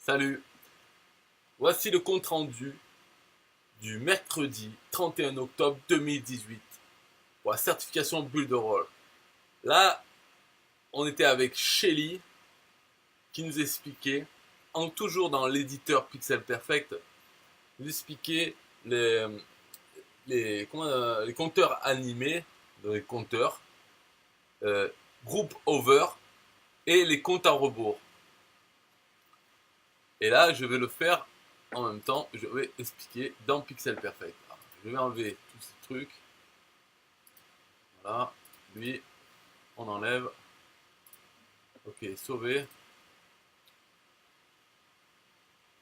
Salut, voici le compte-rendu du mercredi 31 octobre 2018 pour la certification bulle de rôle. Là, on était avec Shelly qui nous expliquait, toujours dans l'éditeur Pixel Perfect, nous expliquait les compteurs animés, les compteurs, euh, group over et les comptes à rebours. Et là, je vais le faire en même temps, je vais expliquer dans Pixel Perfect. Alors, je vais enlever tous ces trucs. Voilà, lui, on enlève. Ok, sauver.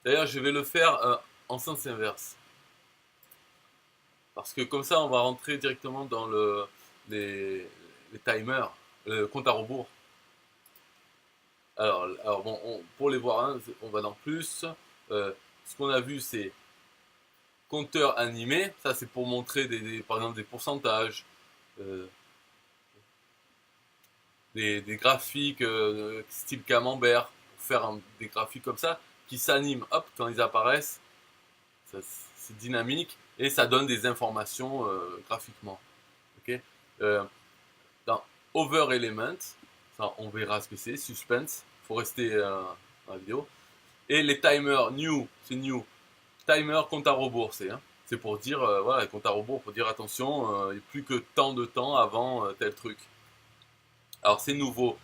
D'ailleurs, je vais le faire en sens inverse. Parce que comme ça, on va rentrer directement dans les timers, le compte à rebours. Alors bon, pour les voir, hein, on va dans plus. Ce qu'on a vu, c'est compteur animé. Ça, c'est pour montrer par exemple des pourcentages, euh, des graphiques style camembert, pour faire des graphiques comme ça, qui s'animent, hop, quand ils apparaissent, c'est dynamique, et ça donne des informations graphiquement. Okay. Euh, dans Over Element, ça on verra ce que c'est, suspense, il faut rester dans la vidéo. Et les timers new, c'est new. Timer compte à rebours, c'est pour dire, voilà, compte à rebours, pour dire attention, il n'y a plus que tant de temps avant tel truc. Alors c'est nouveau,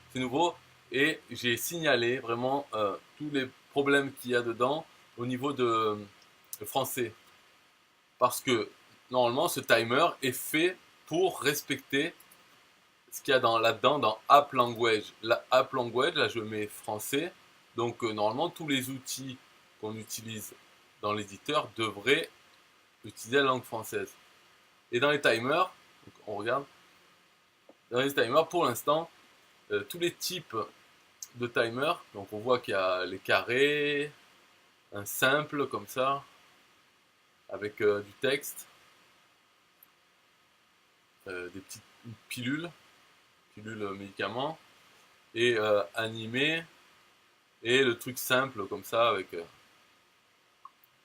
et j'ai signalé vraiment tous les problèmes qu'il y a dedans au niveau de français. Parce que normalement ce timer est fait pour respecter ce qu'il y a là-dedans dans App Language. La App Language, là je mets français, donc normalement tous les outils qu'on utilise dans l'éditeur devraient utiliser la langue française. Et dans les timers, donc on regarde, dans les timers pour l'instant, tous les types de timer. Donc on voit qu'il y a les carrés, un simple comme ça, avec du texte, des petites pilules médicaments, et animé, et le truc simple comme ça, avec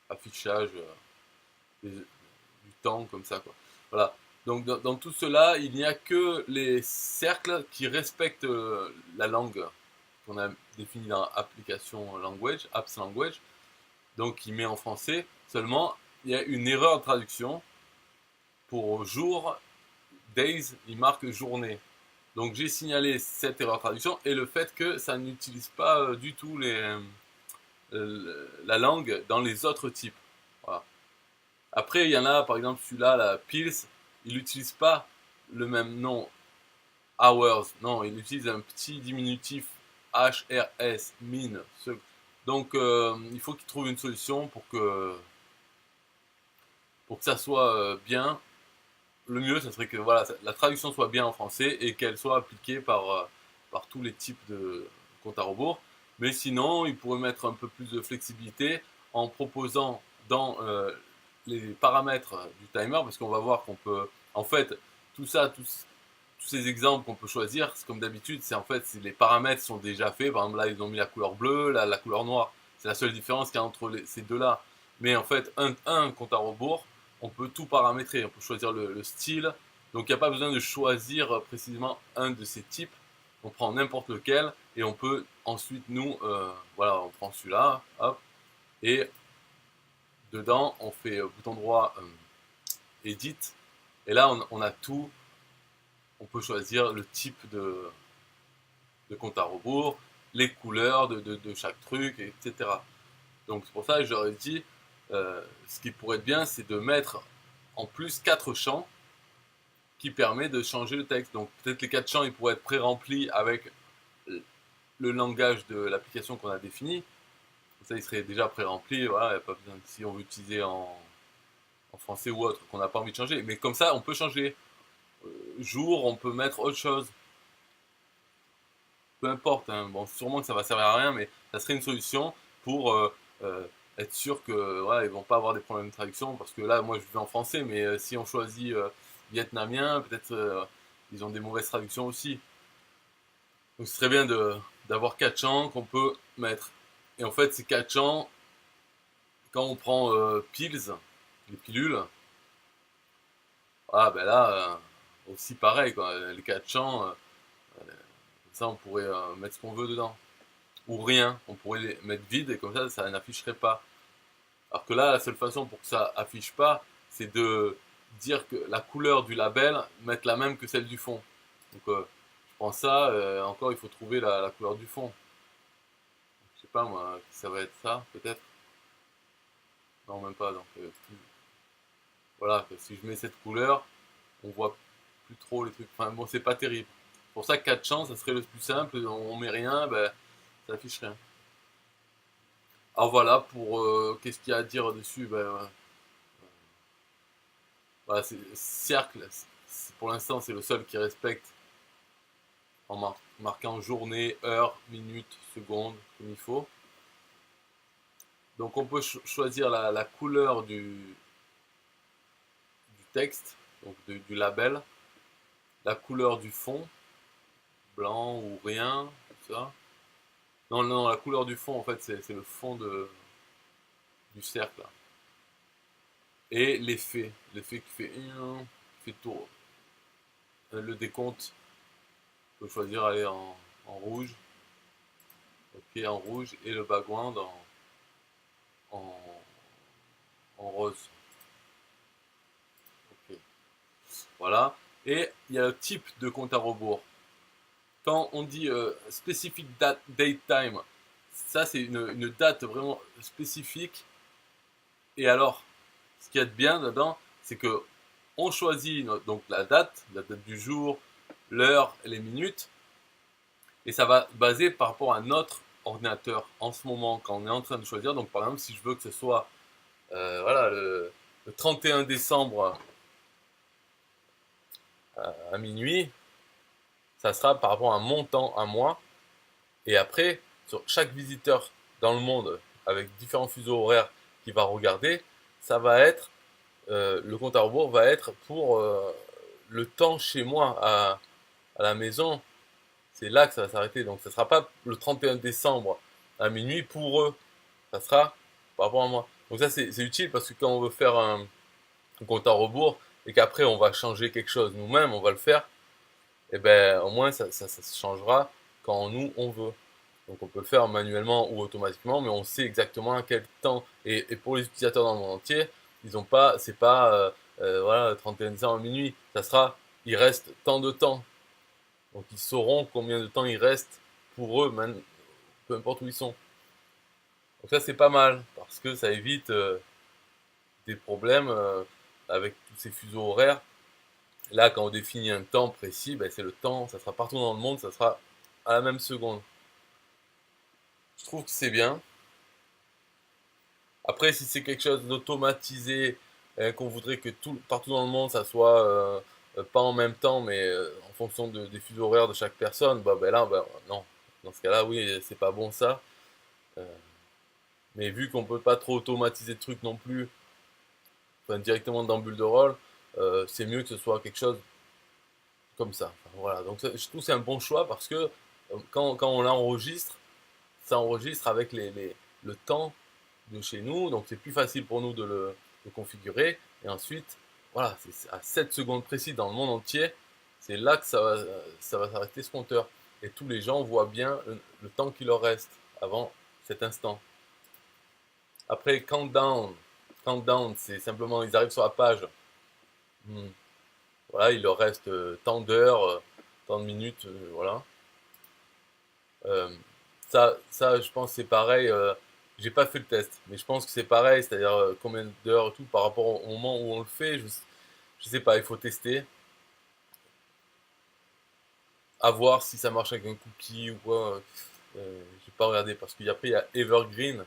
affichage du temps comme ça, quoi. Voilà. Donc dans tout cela, il n'y a que les cercles qui respectent la langue qu'on a définie dans application language, apps language, donc il met en français. Seulement, il y a une erreur de traduction. Pour jour, days, il marque journée. Donc j'ai signalé cette erreur de traduction et le fait que ça n'utilise pas du tout la langue dans les autres types. Voilà. Après, il y en a, par exemple, celui-là, la Pils, il n'utilise pas le même nom, hours. Non, il utilise un petit diminutif HRS, min. Donc, il faut qu'il trouve une solution pour que ça soit bien. Le mieux, ce serait que voilà, la traduction soit bien en français et qu'elle soit appliquée par tous les types de comptes à rebours. Mais sinon, il pourrait mettre un peu plus de flexibilité en proposant dans les paramètres du timer, parce qu'on va voir qu'on peut, en fait, tout ça, tous ces exemples qu'on peut choisir, c'est comme d'habitude, c'est en fait, si les paramètres sont déjà faits. Par exemple, là, ils ont mis la couleur bleue, là, la couleur noire. C'est la seule différence qu'il y a entre ces deux-là. Mais en fait, un compte à rebours, on peut tout paramétrer. On peut choisir le style. Donc, il n'y a pas besoin de choisir précisément un de ces types. On prend n'importe lequel et on peut ensuite, nous, voilà, on prend celui-là, hop, et dedans, on fait bouton droit, edit, et là, on a tout. On peut choisir le type de compte à rebours, les couleurs de chaque truc, etc. Donc c'est pour ça que j'aurais dit, ce qui pourrait être bien, c'est de mettre en plus 4 champs qui permet de changer le texte. Donc peut-être les 4 champs, ils pourraient être pré-remplis avec le langage de l'application qu'on a défini. Ça, il serait déjà pré-rempli. Voilà, y a pas besoin, si on veut utiliser en français ou autre, qu'on n'a pas envie de changer. Mais comme ça, on peut changer. Jour, on peut mettre autre chose. Peu importe, hein. Bon, sûrement que ça va servir à rien, mais ça serait une solution pour être sûr que voilà, ils vont pas avoir des problèmes de traduction, parce que là, moi, je vis en français, mais si on choisit vietnamien, peut-être ils ont des mauvaises traductions aussi. Donc, ce serait bien d'avoir quatre champs qu'on peut mettre. Et en fait, ces 4 champs, quand on prend pills, les pilules, ah ben là, aussi pareil, quoi. Les 4 champs, ça on pourrait mettre ce qu'on veut dedans. Ou rien, on pourrait les mettre vides et comme ça n'afficherait pas. Alors que là, la seule façon pour que ça affiche pas, c'est de dire que la couleur du label, mettre la même que celle du fond. Donc je prends ça, encore il faut trouver la couleur du fond. Je sais pas moi, ça va être ça peut-être. Non, même pas. Donc voilà, si je mets cette couleur, on voit plus trop les trucs. Enfin bon, c'est pas terrible. Pour ça, 4 champs, ça serait le plus simple. On met rien, ben, ça affiche rien. Alors voilà, pour qu'est-ce qu'il y a à dire dessus, ben, voilà, cercle, pour l'instant, c'est le seul qui respecte en marquant journée, heure, minute, seconde, comme il faut. Donc on peut choisir la couleur du texte, donc du label, la couleur du fond, blanc ou rien, tout ça. Non, non, la couleur du fond, en fait, c'est le fond du cercle. Là. Et l'effet qui fait tour. Le décompte, on peut choisir aller en rouge, ok, en rouge, et le background en, en rose. Ok, voilà. Et il y a le type de compte à rebours. Quand on dit specific date time, ça c'est une date vraiment spécifique. Et alors, ce qu'il y a de bien dedans, c'est que on choisit donc la date du jour, l'heure et les minutes, et ça va baser par rapport à notre ordinateur en ce moment quand on est en train de choisir. Donc par exemple, si je veux que ce soit voilà, le 31 décembre à minuit, ça sera par rapport à mon temps à moi. Et après, sur chaque visiteur dans le monde avec différents fuseaux horaires qui va regarder, ça va être le compte à rebours va être pour le temps chez moi à la maison. C'est là que ça va s'arrêter. Donc ça sera pas le 31 décembre à minuit pour eux. Ça sera par rapport à moi. Donc ça c'est utile parce que quand on veut faire un compte à rebours et qu'après on va changer quelque chose nous-mêmes, on va le faire, et ben au moins ça se changera quand nous on veut. Donc on peut le faire manuellement ou automatiquement, mais on sait exactement à quel temps. Et pour les utilisateurs dans le monde entier, ils ont pas, c'est pas voilà 31 décembre à minuit. Ça sera, il reste tant de temps. Donc ils sauront combien de temps il reste pour eux, peu importe où ils sont. Donc ça c'est pas mal parce que ça évite des problèmes avec tous ces fuseaux horaires. Là, quand on définit un temps précis, ben, c'est le temps, ça sera partout dans le monde, ça sera à la même seconde. Je trouve que c'est bien. Après, si c'est quelque chose d'automatisé, qu'on voudrait que partout dans le monde, ça soit pas en même temps, mais en fonction des fuseaux horaires de chaque personne, bah, ben là, ben, non. Dans ce cas-là, oui, c'est pas bon ça. Euh, mais vu qu'on peut pas trop automatiser de trucs non plus, enfin, directement dans bulle de rôle, c'est mieux que ce soit quelque chose comme ça. Enfin, voilà. Donc je trouve que c'est un bon choix parce que quand on l'enregistre, ça enregistre avec le temps de chez nous, donc c'est plus facile pour nous de configurer. Et ensuite, voilà, c'est à 7 secondes précises dans le monde entier, c'est là que ça va s'arrêter ce compteur. Et tous les gens voient bien le temps qu'il leur reste avant cet instant. Après, countdown, c'est simplement, ils arrivent sur la page. Hmm. Voilà, il leur reste tant d'heures, tant de minutes, voilà. Euh, ça, je pense que c'est pareil. J'ai pas fait le test, mais je pense que c'est pareil, c'est-à-dire combien d'heures et tout par rapport au moment où on le fait. Je sais pas, il faut tester, à voir si ça marche avec un cookie ou quoi. J'ai pas regardé parce qu'après il y a Evergreen.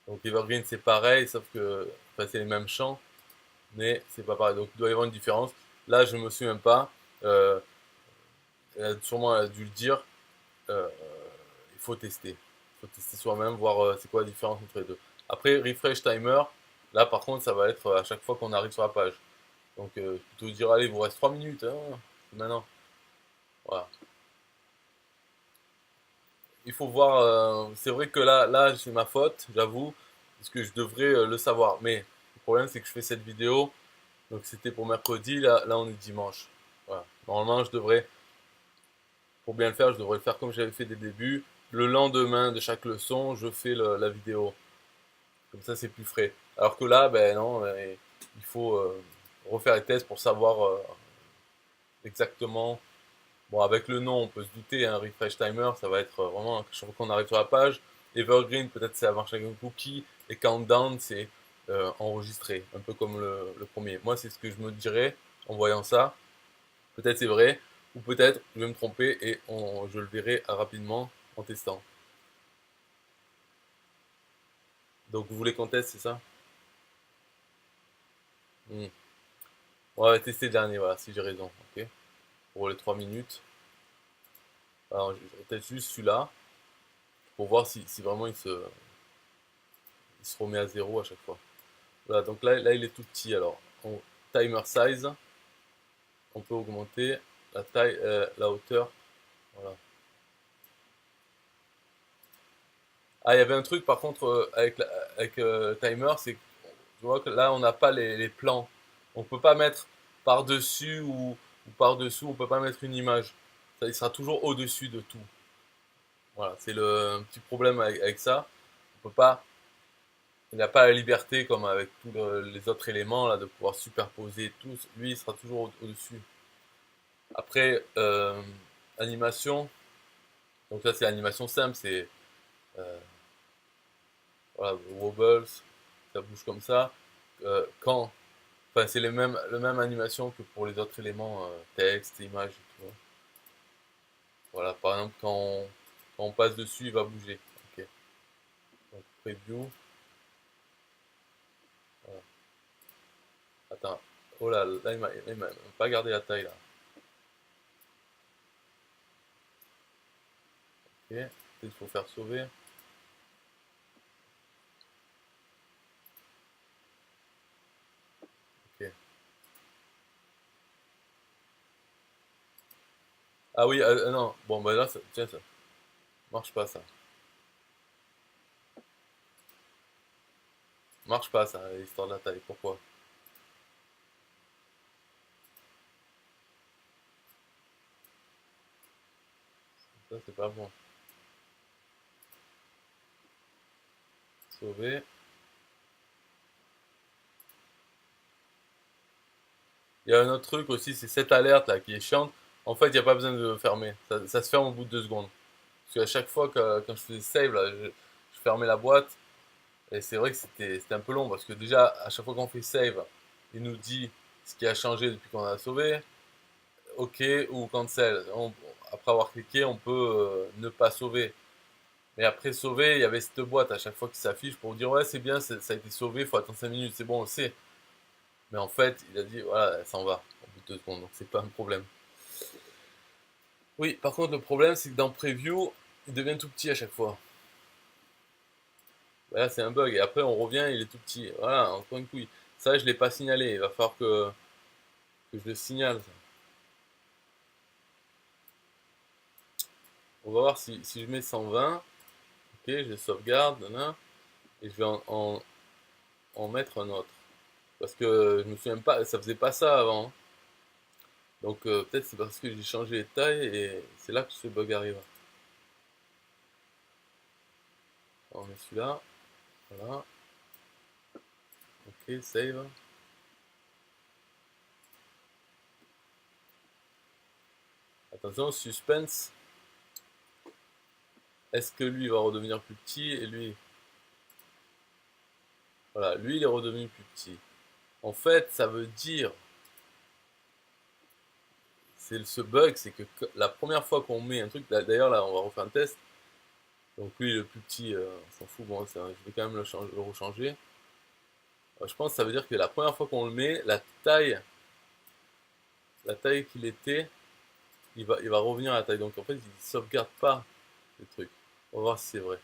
Donc Evergreen c'est pareil, sauf que enfin, c'est les mêmes champs, mais c'est pas pareil. Donc il doit y avoir une différence. Là, je me souviens pas. Euh, sûrement elle a dû le dire. Euh, il faut tester. Il faut tester soi-même, voir c'est quoi la différence entre les deux. Après, refresh timer, là par contre, ça va être à chaque fois qu'on arrive sur la page. Donc, plutôt dire, allez, il vous reste 3 minutes, hein, maintenant. Voilà. il faut voir. C'est vrai que là, c'est ma faute, j'avoue, parce que je devrais le savoir. Mais le problème, c'est que je fais cette vidéo, donc c'était pour mercredi. Là, on est dimanche. Voilà. Normalement, je devrais, pour bien le faire, je devrais le faire comme j'avais fait dès le début. Le lendemain de chaque leçon, je fais la vidéo. Comme ça, c'est plus frais. Alors que là, ben non, il faut refaire les tests pour savoir exactement. Bon, avec le nom, on peut se douter, un refresh timer, ça va être vraiment chaque fois qu'on arrive sur la page. Evergreen, peut-être ça marche avec un cookie. Et countdown, c'est enregistré, un peu comme le premier. Moi, c'est ce que je me dirais en voyant ça. Peut-être c'est vrai, ou peut-être je vais me tromper et je le verrai rapidement en testant. Donc, vous voulez qu'on teste, c'est ça? Hmm. On va tester le dernier, voilà, si j'ai raison. Ok. Pour les 3 minutes. Alors, je teste juste celui-là pour voir si vraiment il se remet à zéro à chaque fois. Voilà, donc là il est tout petit. Alors, timer size, on peut augmenter la taille, la hauteur. Voilà. Ah, il y avait un truc par contre avec timer, c'est que tu vois que là on n'a pas les plans. On peut pas mettre par-dessus ou par-dessous, on peut pas mettre une image. Ça, il sera toujours au-dessus de tout. Voilà, c'est le un petit problème avec ça. On peut pas, il n'a pas la liberté comme avec tous les autres éléments là de pouvoir superposer tout. Lui, il sera toujours au-dessus. Après, animation. Donc là, c'est animation simple, c'est euh, voilà, wobbles, ça bouge comme ça. Quand, enfin, c'est le même animation que pour les autres éléments, texte, image et tout, hein. Voilà, par exemple, quand on passe dessus, il va bouger. Ok. Donc, preview. Voilà. Attends. Oh là, il m'a pas gardé la taille là. Ok. Il faut faire sauver. Ok. Ah oui, non. Bon, bah là, tiens, ça marche pas ça. Marche pas ça, l'histoire de la taille. Pourquoi? Ça, c'est pas bon. Sauver. Il y a un autre truc aussi, c'est cette alerte là qui est chiante. En fait, il n'y a pas besoin de fermer. Ça se ferme au bout de 2 secondes. Parce qu'à chaque fois que quand je faisais save, là, je fermais la boîte. Et c'est vrai que c'était un peu long. Parce que déjà, à chaque fois qu'on fait save, il nous dit ce qui a changé depuis qu'on a sauvé. OK ou cancel. Après avoir cliqué, on peut ne pas sauver. Mais après sauver, il y avait cette boîte à chaque fois qui s'affiche pour dire ouais, c'est bien, ça a été sauvé, il faut attendre 5 minutes. C'est bon, on le sait. Mais en fait, il a dit voilà, ça en va au bout de 2 secondes. Donc c'est pas un problème. Oui, par contre, le problème, c'est que dans Preview, il devient tout petit à chaque fois. Là, c'est un bug. Et après, on revient, il est tout petit. Voilà, encore une couille. Ça, je l'ai pas signalé. Il va falloir que je le signale, ça. On va voir si je mets 120. Ok, je sauvegarde. Nanana, et je vais en mettre un autre. Parce que je me souviens pas, ça faisait pas ça avant, hein. Donc peut-être c'est parce que j'ai changé les tailles et c'est là que ce bug arrive. On met celui-là. Voilà. Ok, save. Attention, suspense. Est-ce que lui va redevenir plus petit et lui. Voilà, lui il est redevenu plus petit. En fait, ça veut dire. C'est ce bug, c'est que la première fois qu'on met un truc. D'ailleurs, là, on va refaire un test. Donc lui, le plus petit, on s'en fout. Bon, je vais quand même le rechanger. Je pense que ça veut dire que la première fois qu'on le met, la taille qu'il était, il va revenir à la taille. Donc en fait, il sauvegarde pas le truc. On va voir si c'est vrai.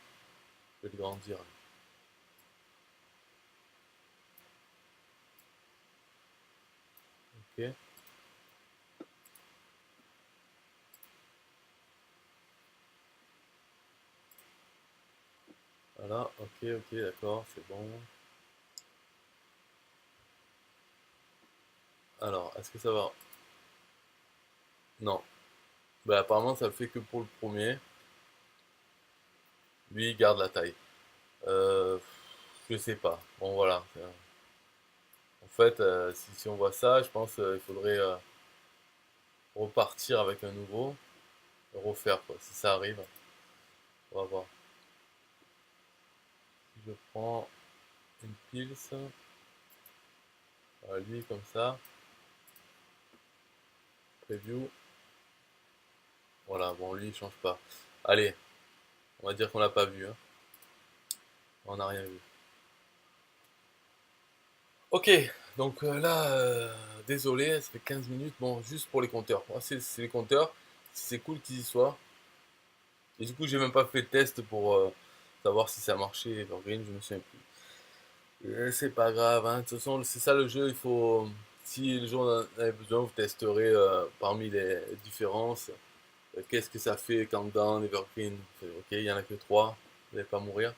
Je vais le grandir. Ok. Voilà, ok, d'accord, c'est bon. Alors, est-ce que ça va? Non. Bah, apparemment, ça le fait que pour le premier. Lui, il garde la taille. Euh, je sais pas. Bon, voilà. En fait, si on voit ça, je pense qu'il faudrait repartir avec un nouveau, et refaire, quoi, si ça arrive. On va voir. Si je prends une pils, voilà, lui, comme ça, preview. Voilà, bon, lui, il change pas. Allez, on va dire qu'on l'a pas vu, hein. On n'a rien vu. Ok, donc là, désolé, ça fait 15 minutes. Bon, juste pour les compteurs. Moi, c'est les compteurs. C'est cool qu'ils y soient. Et du coup, j'ai même pas fait de test pour savoir si ça marchait Evergreen, je me souviens plus. C'est pas grave, hein. De toute façon, c'est ça le jeu. Il faut, si le jour en avait besoin, vous testerez parmi les différences. Qu'est-ce que ça fait Countdown, Evergreen? Ok, il y en a que trois. Vous n'allez pas mourir.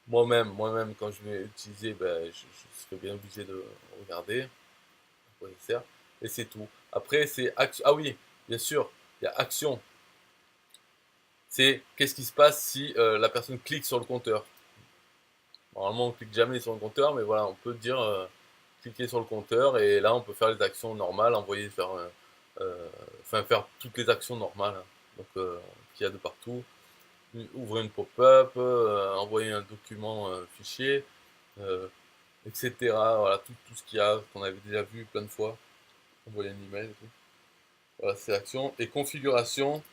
Moi-même, quand je vais utiliser, ben, je serai bien obligé de regarder à quoi ça sert. Et c'est tout. Après, c'est action. Ah oui, bien sûr, il y a action. C'est qu'est-ce qui se passe si la personne clique sur le compteur. Normalement, on clique jamais sur le compteur, mais voilà, on peut dire cliquer sur le compteur et là, on peut faire les actions normales, envoyer faire, enfin faire toutes les actions normales, hein. Donc, qu'il y a de partout. Ouvrir une pop-up, envoyer un document fichier, euh, etc. Voilà, tout ce qu'il y a, qu'on avait déjà vu plein de fois. Envoyer un email et tout. Voilà, c'est action. Et configuration,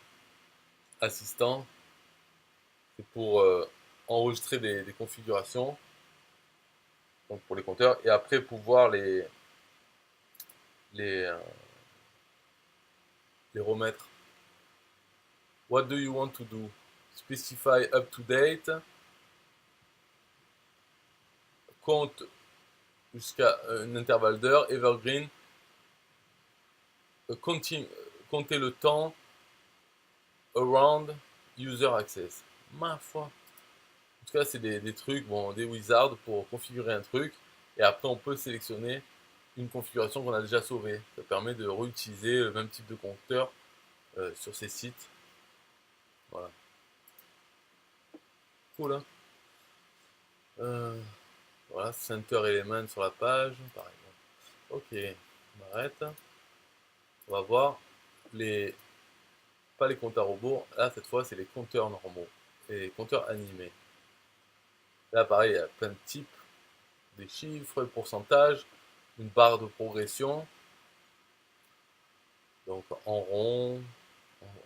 assistant, c'est pour enregistrer des configurations, donc pour les compteurs, et après pouvoir les, euh, les remettre. What do you want to do? Specify up to date, compte jusqu'à un intervalle d'heure, evergreen, continue, compter le temps, around, user access. Ma foi. En tout cas, c'est des trucs, bon, des wizards pour configurer un truc, et après on peut sélectionner une configuration qu'on a déjà sauvée. Ça permet de réutiliser le même type de compteur sur ces sites. Voilà. Cool, hein. euh, Voilà, center element sur la page, par exemple. Ok, on arrête. On va voir les, pas les compteurs robots. Là, cette fois, c'est les compteurs normaux et les compteurs animés. Là, pareil, il y a plein de types, des chiffres, des pourcentages, une barre de progression, donc en rond,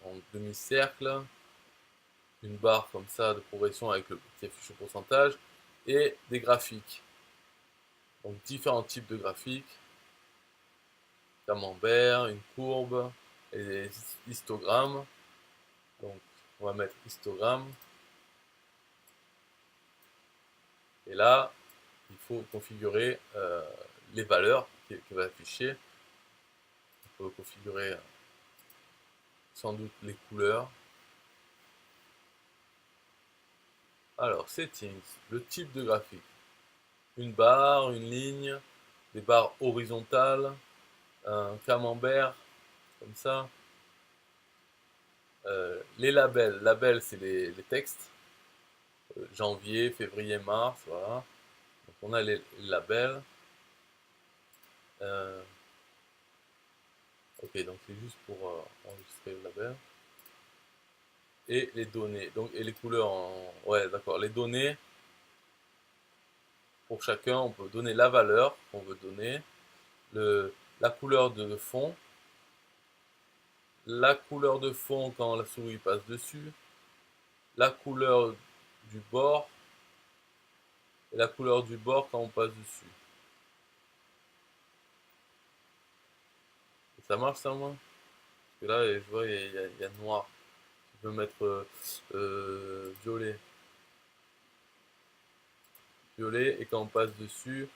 en demi-cercle, une barre comme ça de progression avec le petit affiche au pourcentage, et des graphiques. Donc différents types de graphiques, camembert, une courbe, et des histogrammes. Donc on va mettre histogramme. Et là, il faut configurer les valeurs qu'il va afficher. On peut configurer sans doute les couleurs. Alors, settings, le type de graphique. Une barre, une ligne, des barres horizontales, un camembert, comme ça. Les labels, labels c'est les textes. Janvier, février, mars, voilà. Donc on a les labels. Euh, ok, donc c'est juste pour enregistrer le label. Et les données, donc et les couleurs en... Ouais, d'accord, les données, pour chacun, on peut donner la valeur qu'on veut donner, la couleur de fond, la couleur de fond quand la souris passe dessus, la couleur du bord et la couleur du bord quand on passe dessus. Et ça marche ça, moi? Parce que là, je vois, il y a noir. Je peux mettre violet. Violet, et quand on passe dessus,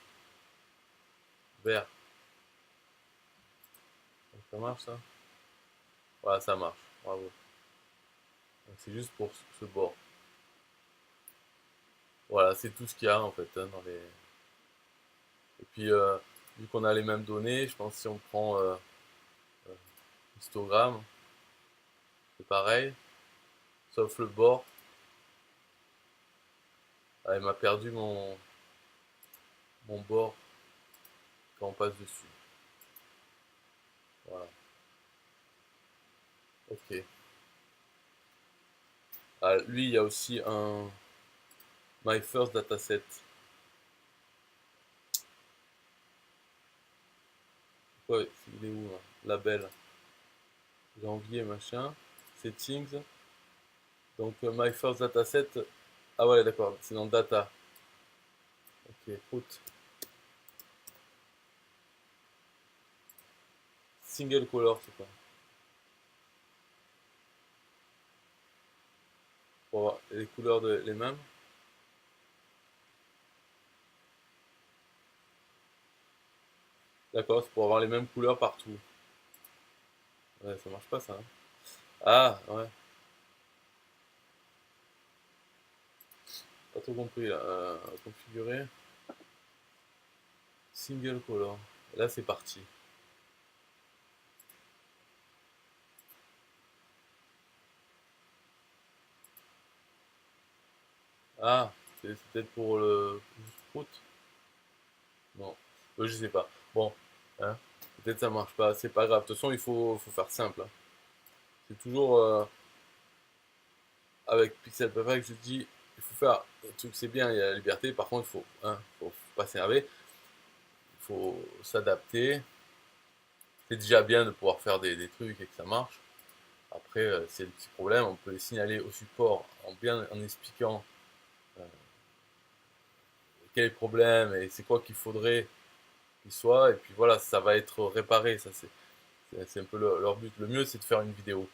vert. Donc ça marche ça? Voilà, ça marche. Bravo. Donc c'est juste pour ce bord. Voilà, c'est tout ce qu'il y a en fait hein, dans les. Et puis vu qu'on a les mêmes données, je pense que si on prend euh, histogramme, c'est pareil, sauf le bord. Ah, il m'a perdu mon bord quand on passe dessus. Voilà. Ok. Ah, lui, il y a aussi un My First Dataset. Ouais, il est où là? Label. Janvier, machin. Settings. Donc My First Dataset. Ah ouais, d'accord, c'est dans Data. Ok, put. Single color, c'est quoi? Pour avoir les couleurs les mêmes. D'accord, c'est pour avoir les mêmes couleurs partout. Ouais, ça marche pas ça, hein. Ah, ouais, pas tout compris là. Configurer. Single color. Là, c'est parti. Ah, c'est peut-être pour le route. Non, je sais pas. Bon, hein, peut-être ça marche pas. C'est pas grave. De toute façon, faut faire simple, hein. C'est toujours avec Pixel Perfect, je dis, il faut faire le truc, c'est bien, il y a la liberté. Par contre, faut pas s'énerver. Il faut s'adapter. C'est déjà bien de pouvoir faire des trucs et que ça marche. Après, s'il y a des petits problèmes, on peut les signaler au support en expliquant quel est le problème et c'est quoi qu'il faudrait qu'il soit. Et puis voilà, ça va être réparé. Ça, c'est un peu leur but. Le mieux, c'est de faire une vidéo.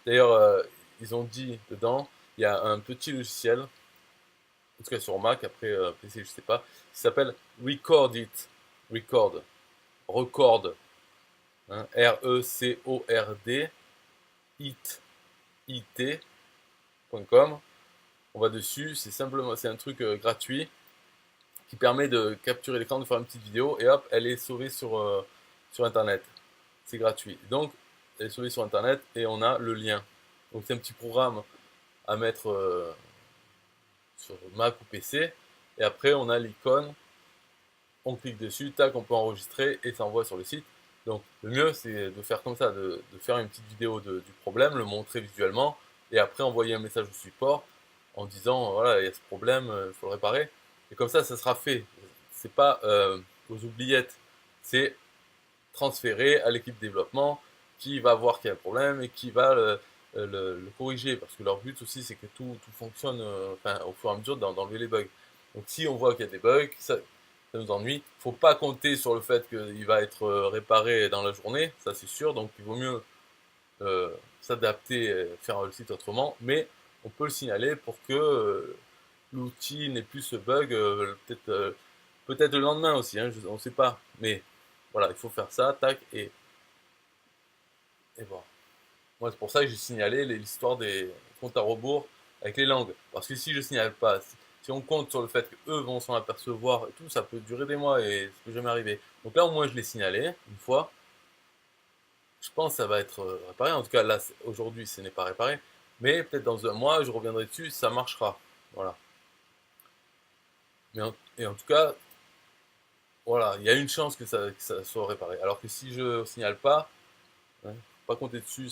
D'ailleurs, ils ont dit dedans, il y a un petit logiciel, en tout cas sur Mac, après PC, je sais pas, qui s'appelle Record It. Record. Record. Hein, R-E-C-O-R-D. It. It.com. On va dessus, c'est simplement, c'est un truc gratuit qui permet de capturer l'écran, de faire une petite vidéo et hop, elle est sauvée sur Internet. C'est gratuit. Donc, elle est sauvée sur Internet et on a le lien. Donc, c'est un petit programme à mettre sur Mac ou PC. Et après, on a l'icône, on clique dessus, tac, on peut enregistrer et ça envoie sur le site. Donc, le mieux, c'est de faire comme ça, de faire une petite vidéo du problème, le montrer visuellement et après envoyer un message au support en disant voilà, il y a ce problème, il faut le réparer. Et comme ça sera fait. C'est pas aux oubliettes, c'est transféré à l'équipe développement qui va voir qu'il y a un problème et qui va le corriger. Parce que leur but aussi, c'est que tout fonctionne enfin, au fur et à mesure d'enlever les bugs. Donc si on voit qu'il y a des bugs, ça nous ennuie. Il ne faut pas compter sur le fait qu'il va être réparé dans la journée, ça c'est sûr. Donc il vaut mieux s'adapter, faire le site autrement. Mais on peut le signaler pour que l'outil n'ait plus ce bug, peut-être le lendemain aussi, hein, on ne sait pas. Mais voilà, il faut faire ça, tac, et voilà. Moi, c'est pour ça que j'ai signalé l'histoire des comptes à rebours avec les langues. Parce que si je signale pas, si on compte sur le fait qu'eux vont s'en apercevoir et tout, ça peut durer des mois et ça peut jamais arriver. Donc là, au moins, je l'ai signalé une fois. Je pense que ça va être réparé. En tout cas, là, aujourd'hui, ce n'est pas réparé. Mais peut-être dans un mois, je reviendrai dessus, ça marchera. Voilà. Et en tout cas, voilà, il y a une chance que ça soit réparé. Alors que si je signale pas, hein, faut pas compter dessus,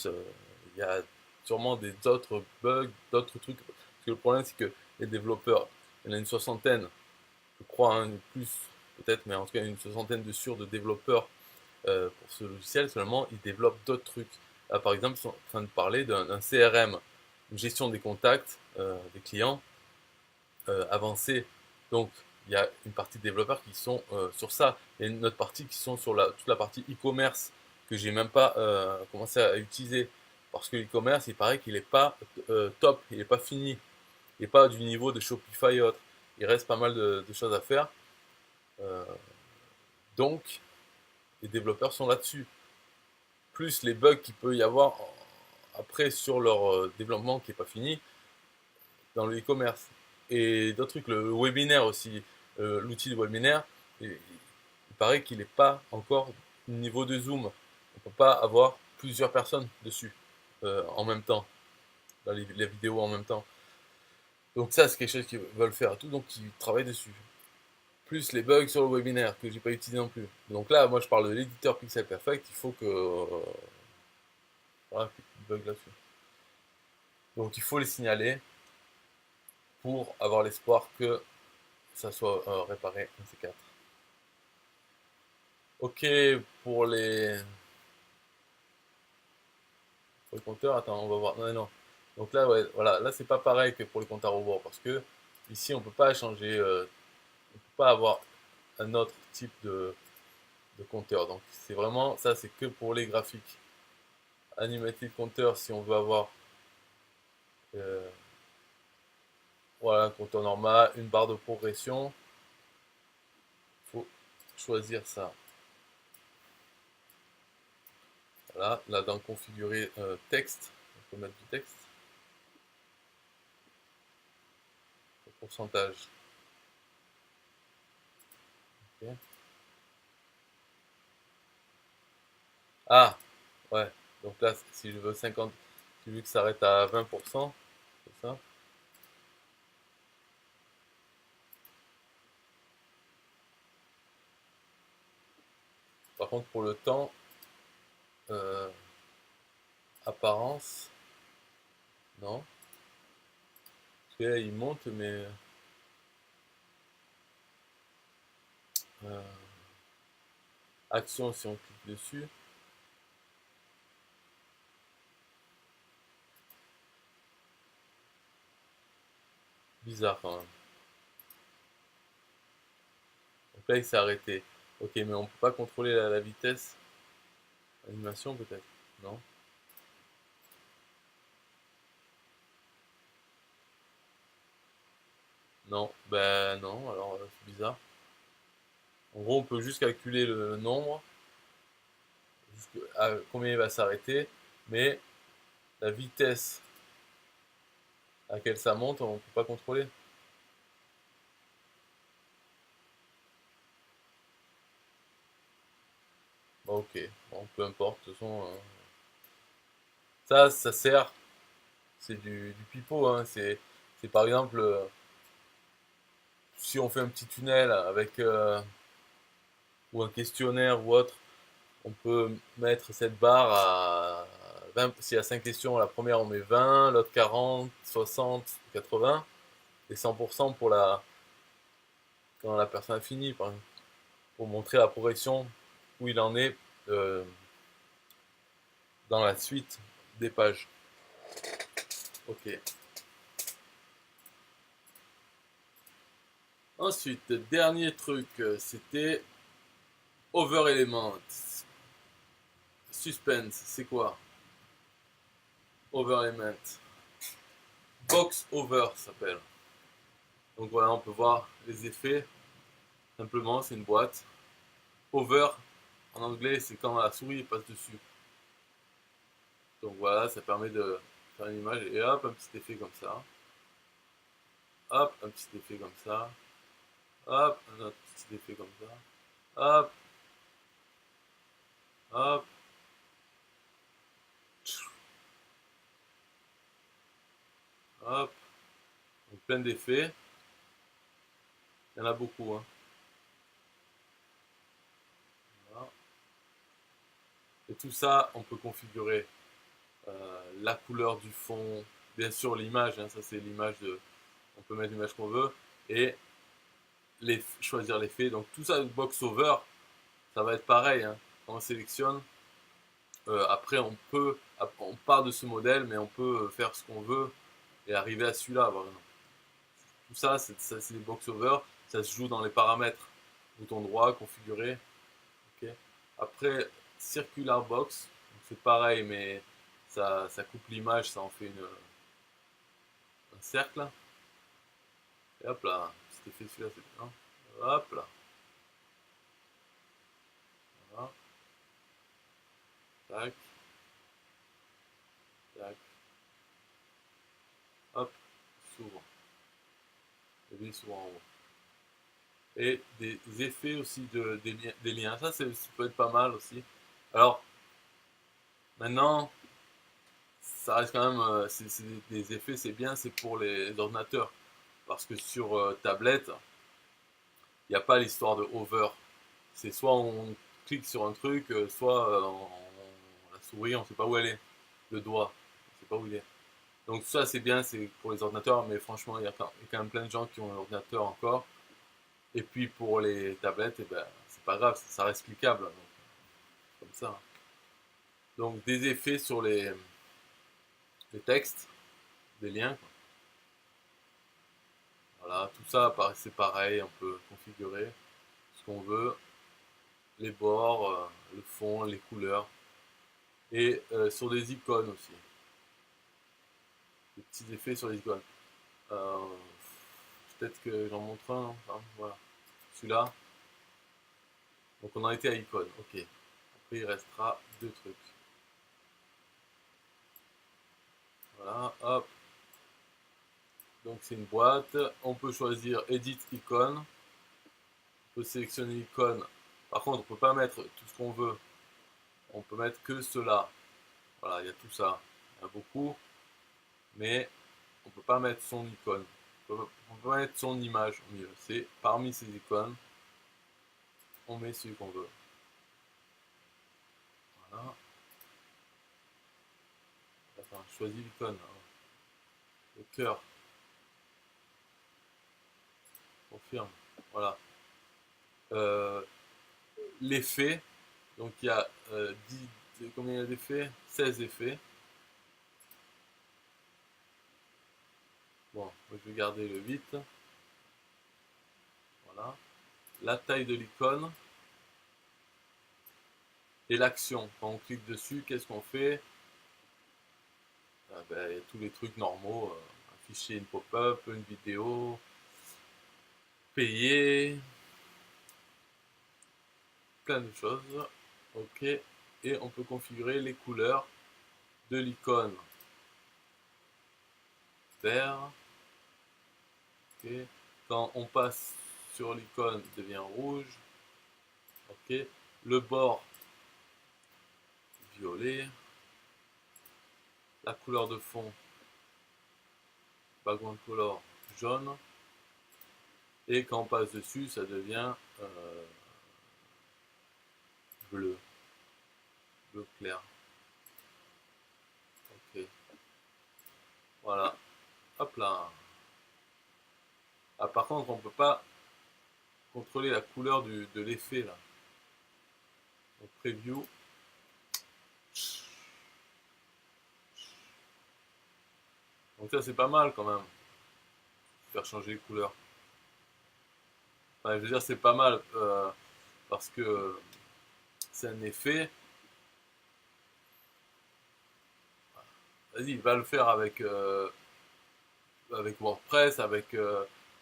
il y a sûrement d'autres bugs, d'autres trucs. Parce que le problème, c'est que les développeurs, il y en a une soixantaine, je crois, hein, plus peut-être, mais en tout cas une soixantaine de développeurs pour ce logiciel. Seulement, ils développent d'autres trucs. Là, par exemple, ils sont en train de parler d'un CRM, une gestion des contacts des clients avancée. Donc, il y a une partie de développeurs qui sont sur ça. Il y a une autre partie qui sont sur toute la partie e-commerce que j'ai même pas commencé à utiliser. Parce que l'e-commerce, il paraît qu'il n'est pas top, il n'est pas fini. Il n'est pas du niveau de Shopify et autres. Il reste pas mal de choses à faire. Euh, donc, les développeurs sont là-dessus. Plus les bugs qu'il peut y avoir après sur leur développement qui n'est pas fini dans le e-commerce. et d'autres trucs, le webinaire aussi, l'outil de webinaire, il paraît qu'il n'est pas encore au niveau de Zoom. On ne peut pas avoir plusieurs personnes dessus en même temps, dans les vidéos en même temps. Donc ça, c'est quelque chose qu'ils veulent faire et tout, donc ils travaillent dessus. Plus les bugs sur le webinaire que j'ai pas utilisé non plus. Donc là, moi je parle de l'éditeur Pixel Perfect, il faut que voilà, qu'il y ait des bugs là-dessus. Donc il faut les signaler pour avoir l'espoir que ça soit réparé un c 4. Ok, pour les compteurs, attends, on va voir. Non, non. Donc là, ouais, voilà, là c'est pas pareil que pour les comptes à rebours parce que ici on peut pas changer, on peut pas avoir un autre type de compteur. Donc c'est vraiment, ça c'est que pour les graphiques. Animated compteur, si on veut avoir euh, voilà, un compteur normal, une barre de progression, faut choisir ça. Voilà, là dans configurer texte, on peut mettre du texte, le pourcentage. Okay. Ah, ouais, donc là si je veux 50, si je veux que ça arrête à 20%, c'est ça. Par contre pour le temps, euh, apparence, non. Parce que là il monte mais euh, action si on clique dessus, bizarre quand même. Donc là il s'est arrêté. Ok, mais on peut pas contrôler la vitesse. Animation peut-être. Non. Non. Ben non, alors c'est bizarre. En gros, on peut juste calculer le nombre, à combien il va s'arrêter, mais la vitesse à laquelle ça monte, on peut pas contrôler. Bon, ok, bon, peu importe, de toute façon, ça sert, c'est du pipeau, hein. C'est par exemple, si on fait un petit tunnel avec ou un questionnaire ou autre, on peut mettre cette barre à 20, s'il y a 5 questions, la première on met 20, l'autre 40, 60, 80, et 100% pour la, quand la personne a fini, par exemple, pour montrer la progression, où il en est euh, dans la suite des pages. Ok. Ensuite, dernier truc, c'était Over Element. Suspense, c'est quoi Over Element. Box Over s'appelle. Donc voilà, on peut voir les effets. Simplement, c'est une boîte. Over, en anglais, c'est quand la souris passe dessus. Donc voilà, ça permet de faire une image et hop, un petit effet comme ça. Hop, un petit effet comme ça. Hop, un autre petit effet comme ça. Hop, hop, hop. Donc plein d'effets. Il y en a beaucoup, hein. Voilà. Et tout ça, on peut configurer la couleur du fond, bien sûr l'image, hein, ça c'est l'image de. On peut mettre l'image qu'on veut. Et choisir l'effet. Donc tout ça, box over, ça va être pareil, hein. Quand on sélectionne, après on part de ce modèle, mais on peut faire ce qu'on veut et arriver à celui-là. Voilà. Tout ça, c'est des box over. Ça se joue dans les paramètres. Bouton droit, configurer. Okay. Après, circular box, c'est pareil, mais ça coupe l'image, ça en fait un cercle. Et hop là, cet effet celui-là, c'est bien. Hop là. Voilà. Tac, tac. Hop, s'ouvre. appuyer souvent en haut. Et des effets aussi des liens. Ça peut être pas mal aussi. Alors, maintenant, ça reste quand même, des effets, c'est bien, c'est pour les ordinateurs. Parce que sur tablette, il n'y a pas l'histoire de hover. C'est soit on clique sur un truc, soit la souris, on ne sait pas où elle est. Le doigt, on ne sait pas où il est. Donc ça c'est bien, c'est pour les ordinateurs, mais franchement, il y a quand même plein de gens qui ont un ordinateur encore. Et puis pour les tablettes, eh ben, c'est pas grave, ça reste cliquable. Donc, comme ça. Donc des effets sur les textes, des liens, quoi. Voilà, tout ça c'est pareil, on peut configurer ce qu'on veut, les bords, le fond, les couleurs, et sur des icônes aussi, des petits effets sur les icônes. Euh, Peut-être que j'en montre un, hein, voilà, celui-là. Donc on en était à icône, ok. Après il restera deux trucs. Voilà, hop. Donc c'est une boîte. On peut choisir Edit Icon. On peut sélectionner l'icône. Par contre, on peut pas mettre tout ce qu'on veut. On peut mettre que cela. Voilà, il y a tout ça. Il y en a beaucoup. Mais on peut pas mettre son icône. On peut pas mettre son image au milieu. C'est parmi ces icônes, on met celui qu'on veut. Voilà. Attends, je choisis l'icône. Le cœur. Confirme. Voilà. L'effet. Donc il y a 10, combien il y a d'effets? 16 effets. Bon, je vais garder le 8. Voilà. La taille de l'icône. Et l'action. Quand on clique dessus, qu'est-ce qu'on fait? Ben, il y a tous les trucs normaux. Afficher une pop-up, une vidéo, payer, plein de choses. Ok. Et on peut configurer les couleurs de l'icône. Vert. Ok. Quand on passe sur l'icône, il devient rouge. Ok. Le bord, violet. La couleur de fond, background color, jaune. Et quand on passe dessus, ça devient bleu. Bleu clair. Ok. Voilà. Hop là. Ah, par contre, on peut pas contrôler la couleur de l'effet là. Donc, preview. Donc ça c'est pas mal quand même. Faire changer les couleurs. Enfin, je veux dire c'est pas mal parce que c'est un effet. Vas-y, va le faire avec WordPress,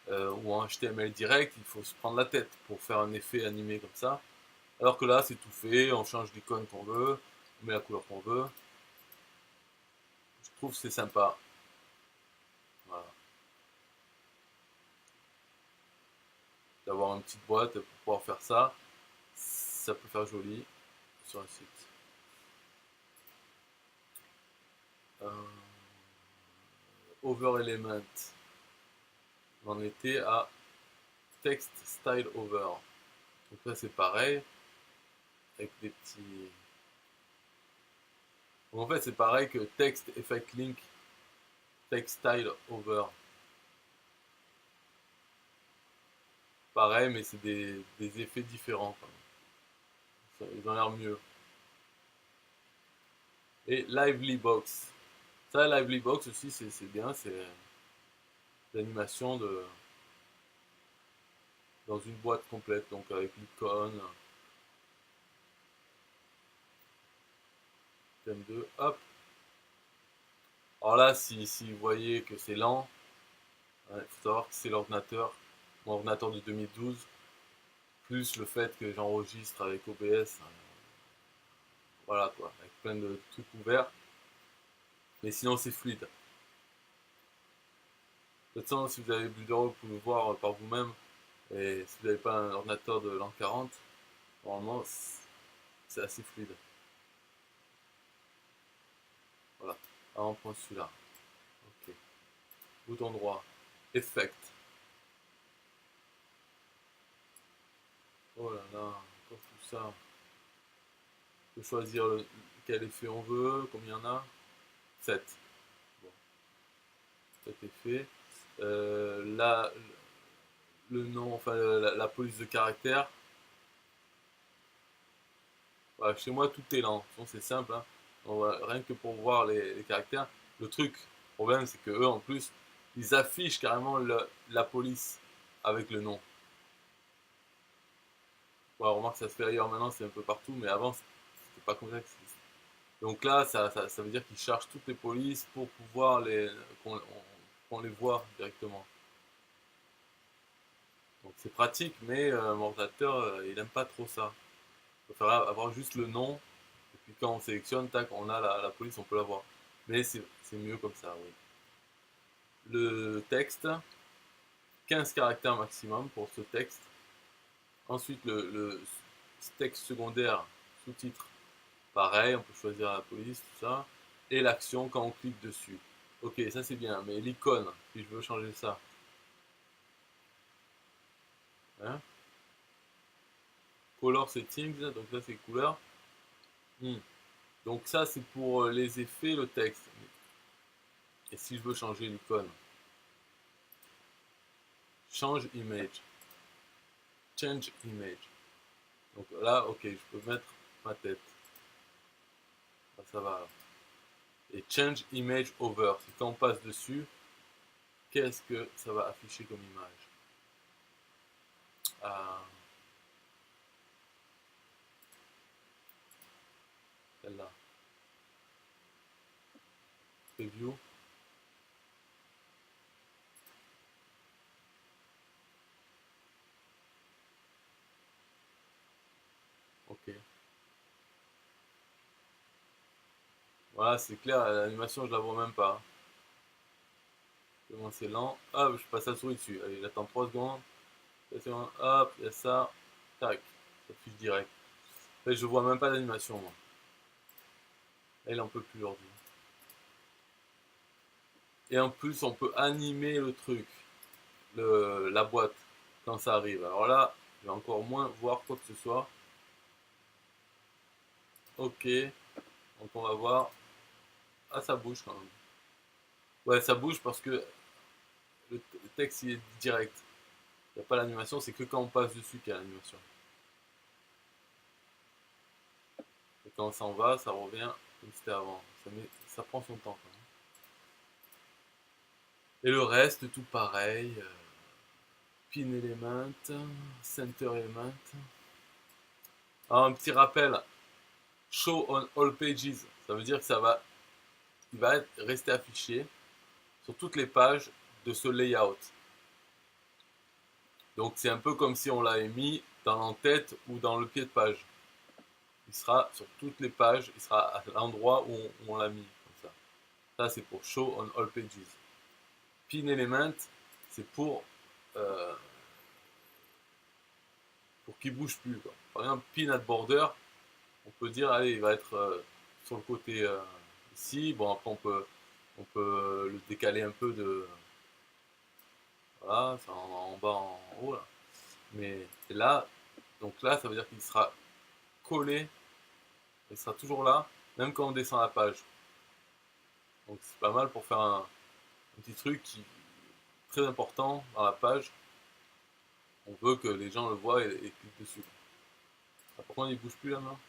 ou en HTML direct. Il faut se prendre la tête pour faire un effet animé comme ça. Alors que là, c'est tout fait, on change l'icône qu'on veut, on met la couleur qu'on veut. Je trouve que c'est sympa. Voilà. D'avoir une petite boîte pour pouvoir faire ça, ça peut faire joli sur un site. Euh, Over Element. On en était à Text Style Over. Donc là, c'est pareil, avec des petits. Donc en fait, c'est pareil que Text Effect Link, Text Style Over. Pareil, mais c'est des effets différents. Ils ont l'air mieux. Et Lively Box. Ça, Lively Box aussi, c'est bien. C'est l'animation dans une boîte complète, donc avec l'icône. Thème 2, hop. Alors là, si vous voyez que c'est lent, il faut savoir que c'est mon ordinateur de 2012, plus le fait que j'enregistre avec OBS. Voilà quoi, avec plein de trucs ouverts. Mais sinon, c'est fluide. De toute façon, si vous avez Bureau, vous pouvez le voir par vous-même. Et si vous n'avez pas un ordinateur de l'an 40, normalement, c'est assez fluide. Voilà. Alors on prend celui-là. Ok. Bouton droit. Effect. Oh là là, encore tout ça. On peut choisir quel effet on veut, combien il y en a. 7. Bon, 7 effets. Là, le nom, enfin la police de caractère. Voilà, chez moi, tout est lent. C'est simple. Hein. Rien que pour voir les caractères. Le problème, c'est que eux, en plus, ils affichent carrément la police avec le nom. Ouais, remarque, ça se fait ailleurs maintenant, c'est un peu partout, mais avant, c'était pas comme ça. Donc là, ça veut dire qu'ils chargent toutes les polices pour pouvoir qu'on les voit directement. Donc c'est pratique, mais mon ordinateur, il aime pas trop ça. Il préfère avoir juste le nom, et puis quand on sélectionne, tac, on a la police, on peut la voir. Mais c'est mieux comme ça, oui. Le texte, 15 caractères maximum pour ce texte. Ensuite, le texte secondaire, sous-titre, pareil, on peut choisir la police, tout ça. Et l'action quand on clique dessus. Ok, ça c'est bien, mais l'icône, si je veux changer ça. Hein, color settings, donc là c'est couleur. Donc ça c'est pour les effets, le texte. Et si je veux changer l'icône, change image, change image. Donc là, ok, je peux mettre ma tête. Ça va. Et change image over. Si quand on passe dessus, qu'est-ce que ça va afficher comme image? Ah, celle-là. Preview. Ok. Voilà, c'est clair, l'animation je la vois même pas. Comment c'est lent. Hop, je passe la souris dessus. Allez, j'attends 3 secondes. Hop, il y a ça. Tac, ça fiche direct. En fait, je vois même pas d'animation moi. Là, il en peut plus l'ordi. Et en plus, on peut animer le truc, la boîte, quand ça arrive. Alors là, je vais encore moins voir quoi que ce soit. Ok, donc on va voir. Ah, ça bouge quand même. Ouais, ça bouge parce que le texte il est direct. Il n'y a pas l'animation, c'est que quand on passe dessus qu'il y a l'animation. Et quand on s'en va, ça revient comme c'était avant. Ça prend son temps quand même. Et le reste, tout pareil. Pin element, center element. Alors, un petit rappel, show on all pages, ça veut dire que il va rester affiché sur toutes les pages de ce layout. Donc c'est un peu comme si on l'avait mis dans l'entête ou dans le pied de page. Il sera sur toutes les pages, il sera à l'endroit où on l'a mis. Comme ça, ça c'est pour show on all pages. Pin element, c'est qu'il bouge plus. Quoi. Par exemple, pin at border, on peut dire, allez, il va être sur le côté ici. Bon, après, on peut le décaler un peu de. Voilà, c'est en bas, en haut, là. Mais là, donc là, ça veut dire qu'il sera collé, il sera toujours là, même quand on descend la page. Donc c'est pas mal pour faire un petit truc très important dans la page. On veut que les gens le voient et cliquent dessus. Ah, pourquoi il bouge plus là maintenant?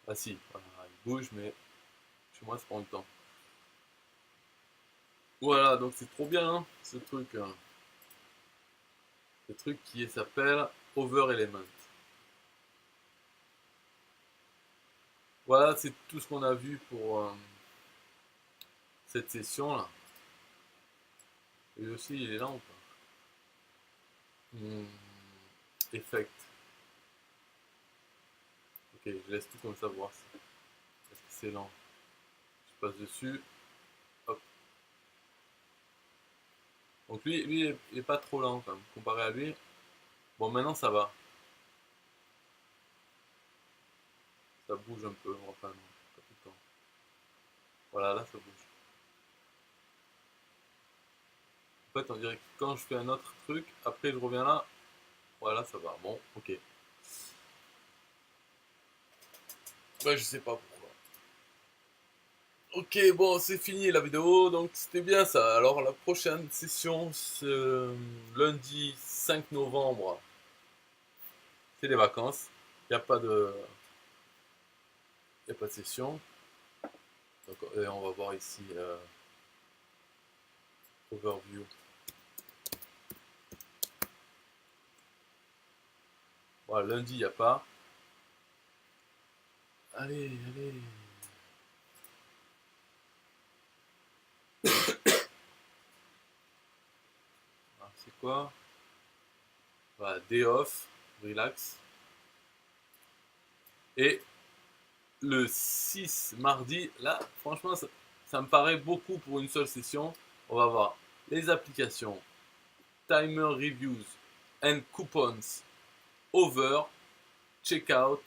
Ah si, voilà, il bouge, mais chez moi, ça prend du temps. Voilà, donc c'est trop bien, hein, ce truc. Ce truc qui s'appelle Over Element. Voilà, c'est tout ce qu'on a vu pour cette session là. Et aussi, il est là ou pas? Effect. Ok, je laisse tout comme ça voir si est-ce que c'est. Parce que, c'est-ce que, c'est lent. Je passe dessus. Hop. Donc lui il est pas trop lent quand même, comparé à lui. Bon, maintenant ça va. Ça bouge un peu, enfin non, pas tout le temps. Voilà, là ça bouge. En fait, on dirait que quand je fais un autre truc, après je reviens là, voilà, ça va. Bon, ok. Ouais, je sais pas pourquoi. Ok, bon, c'est fini la vidéo, donc c'était bien ça. Alors la prochaine session, lundi 5 novembre, c'est les vacances. Il n'y a pas de, y a pas de session. Donc, et on va voir ici, overview. Voilà, lundi, il n'y a pas. Allez, allez. Alors, c'est quoi? Voilà, day off, relax. Et le 6 mardi, là, franchement, ça me paraît beaucoup pour une seule session. On va voir les applications, timer reviews and coupons, over, checkout,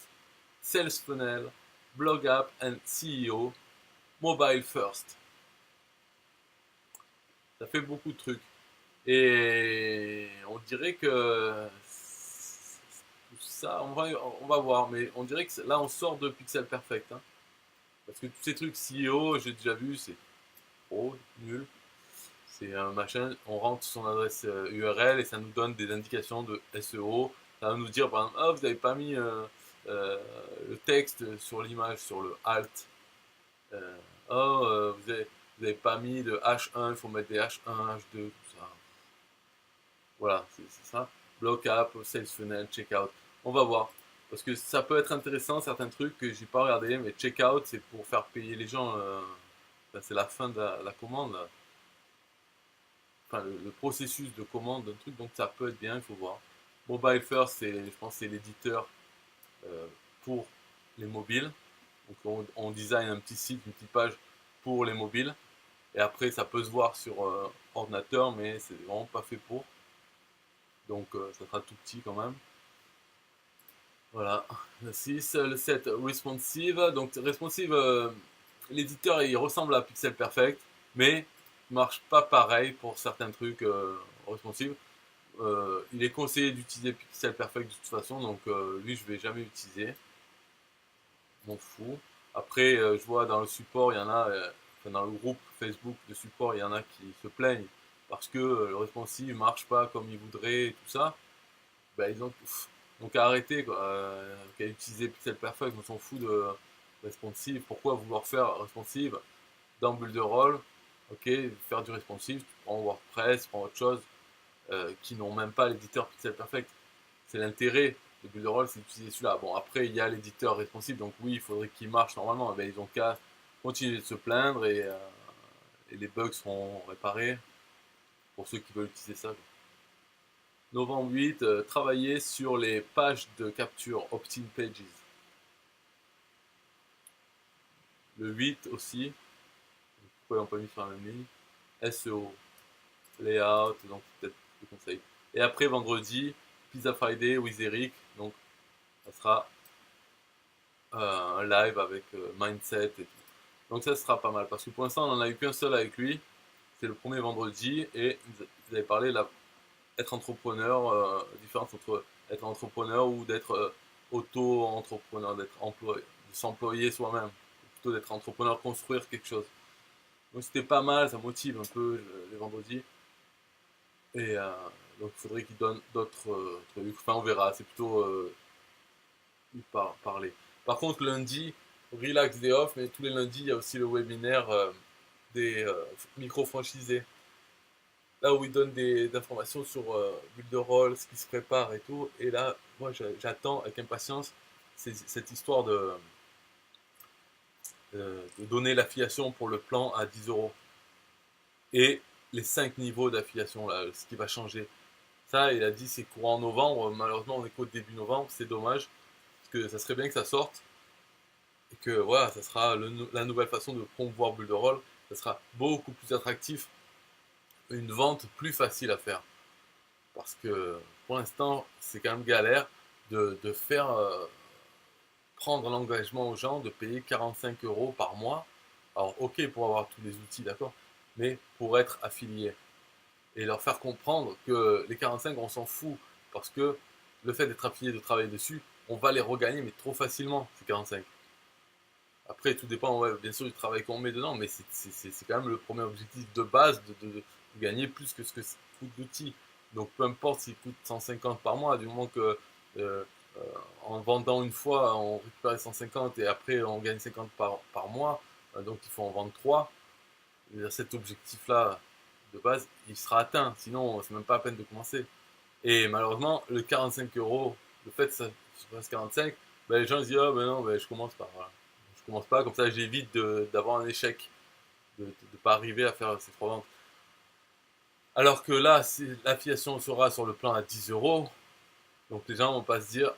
sales funnel, blog app and CEO, mobile first. Ça fait beaucoup de trucs. Et on dirait que tout ça, on va voir, mais on dirait que là on sort de Pixel Perfect. Hein. Parce que tous ces trucs CEO, j'ai déjà vu, c'est trop nul. C'est un machin, on rentre son adresse URL et ça nous donne des indications de SEO. Ça va nous dire par exemple, ah, vous n'avez pas mis euh, le texte sur l'image, sur le alt. Euh, oh, vous avez pas mis de H1, il faut mettre des H1, H2, tout ça. Voilà, c'est ça. Block app, sales funnel, checkout. On va voir. Parce que ça peut être intéressant, certains trucs que j'ai pas regardé, mais checkout, c'est pour faire payer les gens. C'est la fin de la commande. Enfin, le processus de commande d'un truc, donc ça peut être bien, il faut voir. Mobile First, je pense, c'est l'éditeur euh, pour les mobiles. Donc on design un petit site, une petite page pour les mobiles. Et après, ça peut se voir sur ordinateur, mais c'est vraiment pas fait pour. Donc ça sera tout petit quand même. Voilà. Le 6, le 7, responsive. Donc responsive, l'éditeur il ressemble à Pixel Perfect, mais il marche pas pareil pour certains trucs responsive. Il est conseillé d'utiliser Pixel Perfect de toute façon, donc lui je vais jamais utiliser. M'en fous. Après, je vois dans le support, il y en a, dans le groupe Facebook de support, il y en a qui se plaignent parce que le responsive marche pas comme ils voudraient et tout ça. Ben, ils ont donc à arrêter, quoi. Qu'à utiliser Pixel Perfect, on s'en fout de responsive. Pourquoi vouloir faire responsive dans Builderall? Ok, faire du responsive, tu prends WordPress, tu prends autre chose qui n'ont même pas l'éditeur Pixel Perfect. C'est l'intérêt de Builderall, c'est d'utiliser celui-là. Bon, après, il y a l'éditeur responsive, donc oui, il faudrait qu'il marche normalement. Eh ben, ils ont qu'à continuer de se plaindre et les bugs seront réparés pour ceux qui veulent utiliser ça. Novembre 8, travailler sur les pages de capture, opt-in pages. Le 8 aussi, pourquoi ils n'ont pas mis sur la même ligne? SEO, layout, donc peut-être des conseils. Et après, vendredi, Pizza Friday with Eric, donc ça sera un live avec mindset et tout. Donc ça sera pas mal, parce que pour l'instant, on n'en a eu qu'un seul avec lui, c'est le premier vendredi, et vous avez parlé là, être entrepreneur, différence entre être entrepreneur ou d'être auto-entrepreneur, d'être employé, de s'employer soi-même, plutôt d'être entrepreneur, construire quelque chose. Donc c'était pas mal, ça motive un peu les vendredis. Et donc il faudrait qu'il donne d'autres trucs. Enfin, on verra, c'est plutôt parler. Par contre, lundi, relax day off, mais tous les lundis, il y a aussi le webinaire des micro-franchisés. Là où il donne des informations sur Builderall, ce qui se prépare et tout. Et là, moi, j'attends avec impatience cette histoire de donner l'affiliation pour le plan à 10 euros. Et les 5 niveaux d'affiliation, là, ce qui va changer. Ça, il a dit c'est courant en novembre. Malheureusement, on est qu'au début novembre, c'est dommage. Parce que ça serait bien que ça sorte. Et que voilà, ça sera la nouvelle façon de promouvoir Builderall. Ça sera beaucoup plus attractif une vente plus facile à faire. Parce que pour l'instant, c'est quand même galère de faire prendre l'engagement aux gens de payer 45 euros par mois. Alors, ok, pour avoir tous les outils, d'accord, mais pour être affilié et leur faire comprendre que les 45, on s'en fout parce que le fait d'être affilié, de travailler dessus, on va les regagner, mais trop facilement, ces 45. Après, tout dépend, ouais, bien sûr, du travail qu'on met dedans, mais c'est quand même le premier objectif de base de gagner plus que ce que coûte l'outil. Donc, peu importe s'il coûte 150 par mois, du moment que euh, euh, en vendant une fois, on récupère les 150 et après on gagne 50 par mois, donc il faut en vendre 3. Cet objectif-là, de base, il sera atteint. Sinon, c'est même pas la peine de commencer. Et malheureusement, le 45 euros, le fait que ça fasse 45, ben, les gens se disent, ah ben non, ben, je commence pas. Voilà. Je commence pas, comme ça j'évite d'avoir un échec, de ne pas arriver à faire ces 3 ventes. Alors que là, si l'affiliation sera sur le plan à 10 euros, donc les gens vont pas se dire,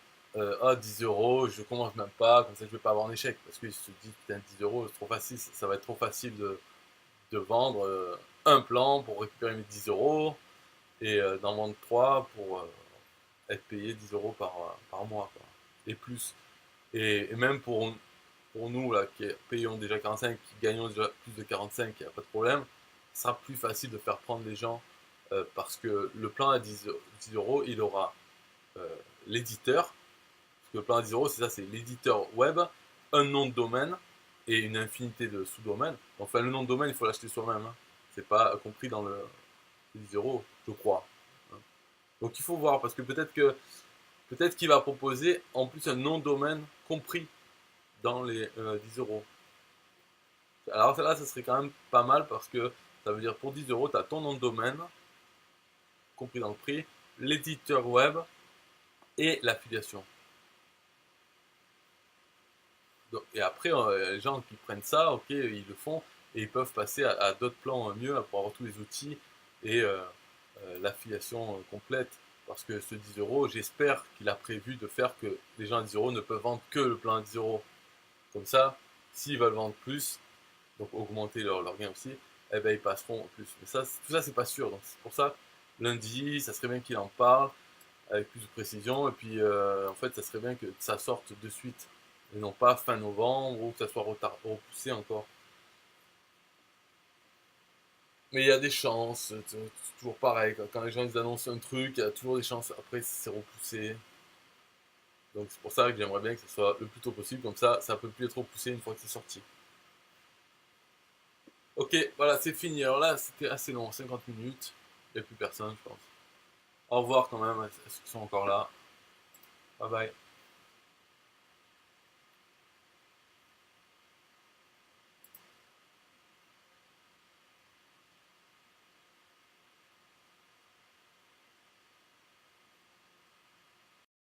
ah 10 euros, je commence même pas, comme ça je vais pas avoir un échec. Parce qu'ils se disent, putain, 10 euros, c'est trop facile, ça va être trop facile de vendre un plan pour récupérer mes 10 euros et d'en vendre 3 pour être payé 10 euros par mois, quoi. Et plus. Et même pour nous, là, qui payons déjà 45, qui gagnons déjà plus de 45, il n'y a pas de problème, ce sera plus facile de faire prendre les gens parce que le plan à 10 euros, il aura euh, l'éditeur, parce que le plan à 10 euros, c'est ça, c'est l'éditeur web, un nom de domaine et une infinité de sous-domaines. Enfin, le nom de domaine, il faut l'acheter soi-même. Hein. C'est pas compris dans les 10 euros, je crois. Hein. Donc il faut voir, parce que peut-être qu'il va proposer en plus un nom de domaine compris dans les 10 euros. Alors là, ça serait quand même pas mal parce que ça veut dire pour 10 euros, tu as ton nom de domaine, compris dans le prix, l'éditeur web et l'affiliation. Et après, les gens qui prennent ça, ok, ils le font et ils peuvent passer à d'autres plans mieux pour avoir tous les outils et l'affiliation complète. Parce que ce 10 euros, j'espère qu'il a prévu de faire que les gens à 10 euros ne peuvent vendre que le plan à 10 euros. Comme ça, s'ils veulent vendre plus, donc augmenter leur gain aussi, eh ben, ils passeront plus. Mais ça, tout ça, c'est pas sûr. Donc c'est pour ça, lundi, ça serait bien qu'il en parle avec plus de précision. Et puis, en fait, ça serait bien que ça sorte de suite. Et non pas fin novembre ou que ça soit repoussé encore. Mais il y a des chances, c'est toujours pareil. Quand les gens ils annoncent un truc, il y a toujours des chances. Après, c'est repoussé. Donc c'est pour ça que j'aimerais bien que ce soit le plus tôt possible. Comme ça peut plus être repoussé une fois que c'est sorti. Ok, voilà, c'est fini. Alors là, c'était assez long, 50 minutes. Il n'y a plus personne, je pense. Au revoir quand même, est-ce qu'ils sont encore là? Bye bye.